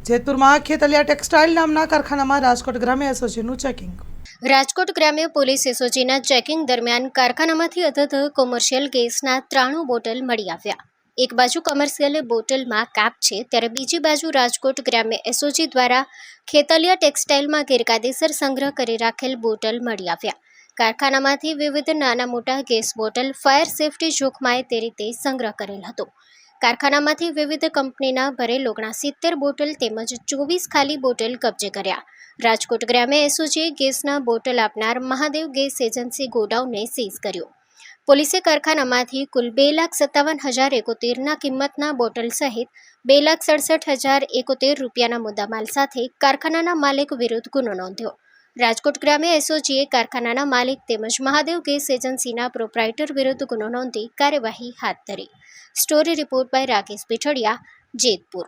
જેતપુરમાં ખેતલિયા textile નામના કારખાનામાં રાજકોટ ગ્રામ્ય એસઓજીનું ચેકિંગ. રાજકોટ ગ્રામ્ય પોલીસ એસઓજીના ચેકિંગ દરમિયાન કારખાનામાંથી અધધ કોમર્શિયલ ગેસના 93 બોટલ મળી આવ્યા. એક બાજુ કોમર્શિયલ બોટલમાં કાપ છે, ત્યારે બીજી બાજુ રાજકોટ ગ્રામ્ય એસઓજી દ્વારા ખેતલિયા ટેક્સટાઇલમાં ગેરકાયદેસર સંગ્રહ કરી રાખેલ બોટલ મળી આવ્યા. કારખાનામાંથી વિવિધ નાના મોટા ગેસ બોટલ ફાયર સેફટી જોખમાય તે રીતે સંગ્રહ કરેલ હતો. કારખાનામાંથી વિવિધ કંપનીના ભરેલ 69 બોટલ તેમજ 24 ખાલી બોટલ કબજે કર્યા. રાજકોટ ગ્રામ્ય એસઓજીએ ગેસના બોટલ આપનાર મહાદેવ ગેસ એજન્સી ગોડાઉનને સીઝ કર્યું. પોલીસે કારખાનામાંથી કુલ 2,57,071 કિંમતના બોટલ સહિત 2,67,071 રૂપિયાના મુદ્દામાલ સાથે કારખાનાના માલિક વિરુદ્ધ ગુનો નોંધ્યો. રાજકોટ ગ્રામ્ય એસઓજીએ કારખાનાના માલિક તેમજ મહાદેવ ગેસ એજન્સીના પ્રોપ્રાઇટર વિરુદ્ધ ગુનો નોંધી કાર્યવાહી હાથ ધરી. Story report by Rakesh Pithadiya, Jetpur.